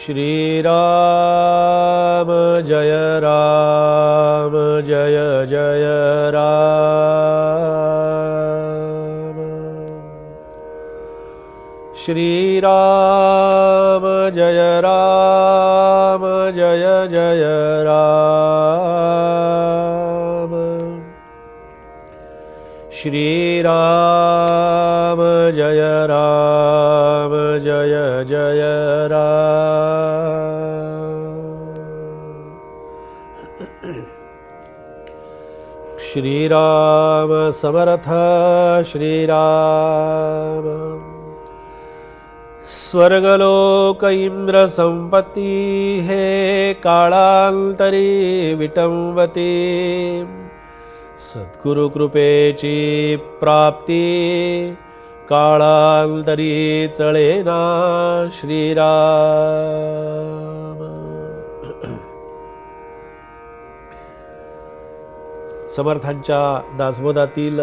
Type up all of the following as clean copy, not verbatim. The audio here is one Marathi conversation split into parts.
श्री राम जय राम जय जय राम। श्री राम जय राम जय जय राम। श्री राम जय राम जय जय श्री राम समर्थ श्री राम। स्वर्गलोक इंद्र संपत्ती हे काळांतरी विटंबती। सद्गुरु कृपेची प्राप्ती काळांतरी चळेना श्रीराम। समर्थांच्या दासबोधातील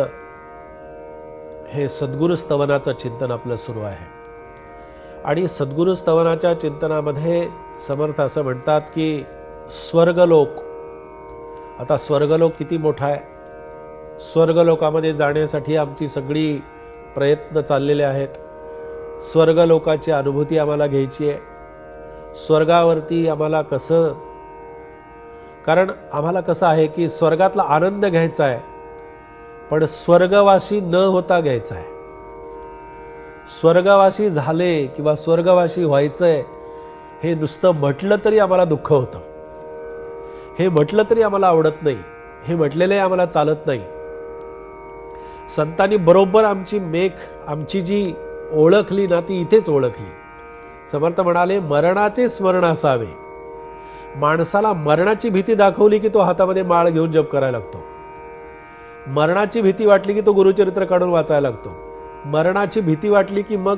हे सद्गुरु स्तवनाचं चिंतन आपलं सुरू आहे आणि सद्गुरु स्तवनाच्या चिंतनामध्ये समर्थ असं म्हणतात की स्वर्गलोक, आता स्वर्गलोक किती मोठा आहे। स्वर्गलोकामध्ये जाण्यासाठी आमची सगळी प्रयत्न चाललेले आहेत। स्वर्गलोकाची अनुभूती आम्हाला घ्यायची आहे। स्वर्गावरती आम्हाला कसं, कारण आम्हाला कसं आहे की स्वर्गातला आनंद घ्यायचा आहे पण स्वर्गवासी न होता घ्यायचा आहे। स्वर्गवासी झाले किंवा स्वर्गवासी व्हायचंय हे नुसतं म्हटलं तरी आम्हाला दुःख होतं, हे म्हटलं तरी आम्हाला आवडत नाही, हे म्हटलेले आम्हाला चालत नाही। संतांनी बरोबर आमची जी ओळखली ना ती इथेच ओळखली। समर्थ म्हणाले मरणाचे स्मरण असावे। माणसाला मरणाची भीती दाखवली की तो हातामध्ये माळ घेऊन जप करायला लागतो। मरणाची भीती वाटली की तो गुरुचरित्र काढून वाचायला लागतो। मरणाची भीती वाटली की मग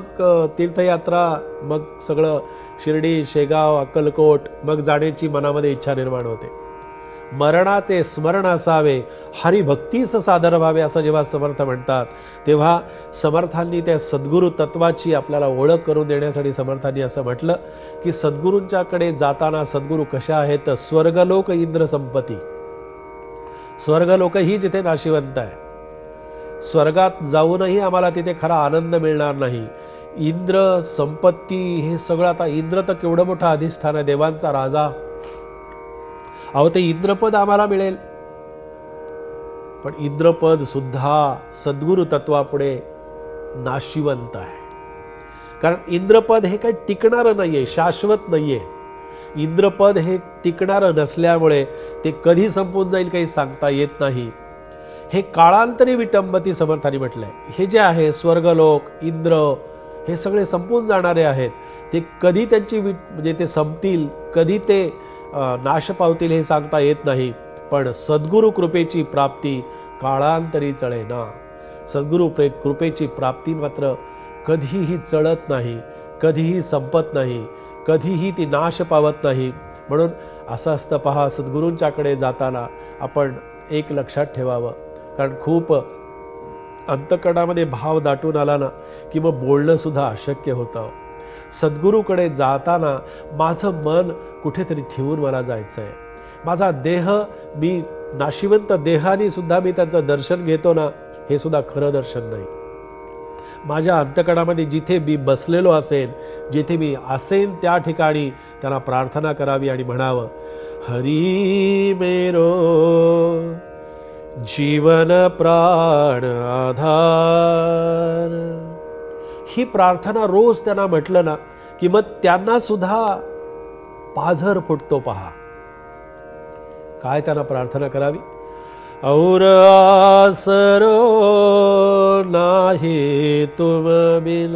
तीर्थयात्रा, मग सगळं शिर्डी, शेगाव, अक्कलकोट, मग जाण्याची मनामध्ये इच्छा निर्माण होते। मरणाचे स्मरण असावे, हरिभक्तीस सादर व्हावे असं जेव्हा समर्थ म्हणतात तेव्हा समर्थांनी त्या सद्गुरु तत्वाची आपल्याला ओळख करून देण्यासाठी समर्थांनी असं म्हटलं की सद्गुरूंच्याकडे जाताना सद्गुरू कशा आहेत, स्वर्गलोक इंद्र संपत्ती। स्वर्गलोक ही जिथे नाशिवंत आहे, स्वर्गात जाऊनही आम्हाला तिथे खरा आनंद मिळणार नाही। इंद्र संपत्ती हे सगळं, आता इंद्र तर केवढं मोठं अधिष्ठान आहे, देवांचा राजा। अहो ते इंद्रपद आम्हाला मिळेल पण इंद्रपद सुद्धा सद्गुरु तत्वापुढे नाशिवंत आहे। कारण इंद्रपद हे काही टिकणारं नाहीये, शाश्वत नाहीये। इंद्रपद हे टिकणारं नसल्यामुळे ते कधी संपून जाईल काही सांगता येत नाही। हे काळांतरी विटंबती समर्थांनी म्हटलंय। हे जे आहे स्वर्गलोक, इंद्र हे सगळे संपून जाणारे आहेत। ते कधी त्यांची म्हणजे ते संपतील, कधी ते नाश पावतील हे सांगता येत नाही। पण सद्गुरु कृपेची प्राप्ती काळांतरी चळेना। सद्गुरु कृपेची प्राप्ती मात्र कधीही चळत नाही, कधीही संपत नाही, कधीही ती नाश पावत नाही। म्हणून असं असतं पहा, सद्गुरूंच्याकडे जाताना आपण एक लक्षात ठेवावं, कारण खूप अंतकरणामध्ये भाव दाटून आला ना की मग बोलणं सुद्धा अशक्य होतं। सद्गुरूकडे जाताना माझं मन कुठेतरी ठेवून मला जायचं आहे। माझा देह, मी नाशिवंत देहाने सुद्धा मी त्यांचं दर्शन घेतो ना, हे सुद्धा खरं दर्शन नाही। माझ्या अंतकरणामध्ये जिथे मी बसलेलो असेल, जिथे मी असेल त्या ठिकाणी त्यांना प्रार्थना करावी आणि म्हणावं, हरी मेरो जीवन प्राण आधार। ही प्रार्थना रोज त्यांना म्हटलं ना की मग त्यांना सुद्धा पाझर फुटतो पहा। काय त्यांना प्रार्थना करावी, और आसरो नाही तुम बिन,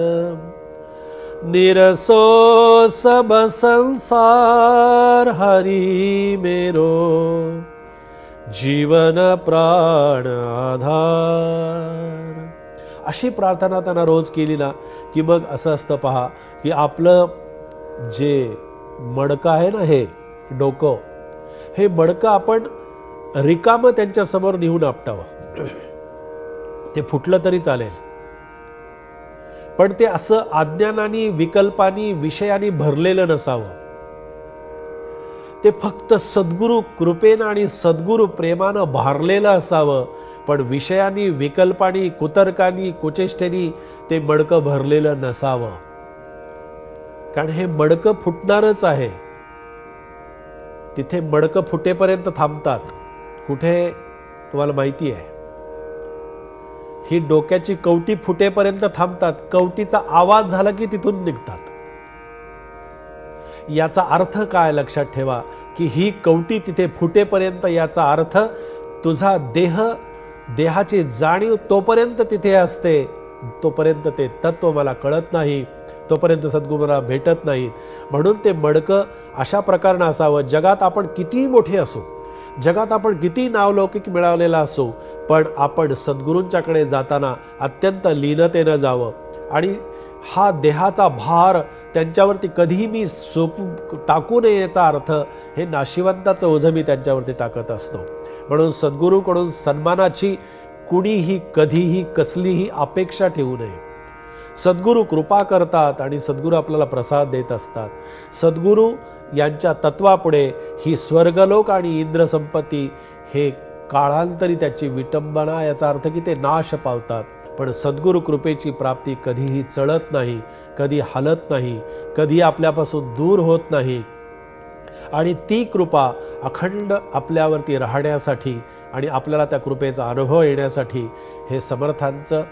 निरसो सब संसार, हरि मेरो जीवन प्राण आधार। अशी प्रार्थना त्यांना रोज केली ना की मग असं असतं पहा की आपलं जे मडकं आहे ना, हे डोकं, हे मडकं आपण रिकामं त्यांच्या समोर नेऊन आपटावं। ते फुटलं तरी चालेल पण ते असं अज्ञानाने, विकल्पानी, विषयानी भरलेलं नसावं। ते फक्त सद्गुरु कृपेनं आणि सद्गुरु प्रेमानं भारलेलं असावं, पण विषयांनी, विकल्पांनी, कुतर्कांनी, कुचेष्टेनी ते मडकं भरलेलं नसावं. कारण हे मडकं फुटणारच आहे. तिथे मडकं फुटेपर्यंत थांबतात. कुठे तुम्हाला माहिती आहे? ही डोक्याची कवटी फुटेपर्यंत थांबतात. कवटीचा आवाज झाला की तिथून निघतात. याचा अर्थ काय लक्षात ठेवा, की ही कवटी तिथे फुटेपर्यंत, याचा अर्थ तुझा देहाची जाणीव तोपर्यंत तिथे असते, तोपर्यंत ते तत्व मला कळत नाही, तोपर्यंत सद्गुरू मला भेटत नाहीत. म्हणून ते मडकं अशा प्रकारनं असावं. जगात आपण कितीही मोठे असो, जगात आपण किती नावलौकिक मिळवलेला असो, पण आपण सद्गुरूंच्याकडे जाताना अत्यंत लीनतेनं जावं. आणि हा देहाचा भार त्यांच्यावरती कधीही मी टाकू नये, याचा अर्थ हे नाशिवंताचं ओझं मी त्यांच्यावरती टाकत असतो. म्हणून सद्गुरूकडून सन्मानाची कुणीही कधीही कसलीही अपेक्षा ठेवू नये. सद्गुरू कृपा करतात आणि सद्गुरू आपल्याला प्रसाद देत असतात. सद्गुरू यांच्या तत्वापुढे ही स्वर्गलोक आणि इंद्र संपत्ती हे काळांतरी त्याची विटंबना, याचा अर्थ की ते नाश पावतात. पण सद्गुरू कृपेची प्राप्ती कधीही चळत नाही, कधी हलत नाही, कधी आपल्यापासून दूर होत नाही. आणि ती कृपा अखंड आपल्यावरती राहण्यासाठी आणि आपल्याला त्या कृपेचा अनुभव येण्यासाठी हे समर्थांचं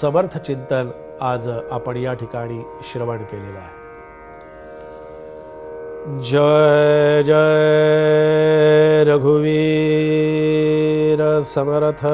समर्थ चिंतन आज आपण या ठिकाणी श्रवण केलेलं आहे. जय जय रघुवीर समर्थ.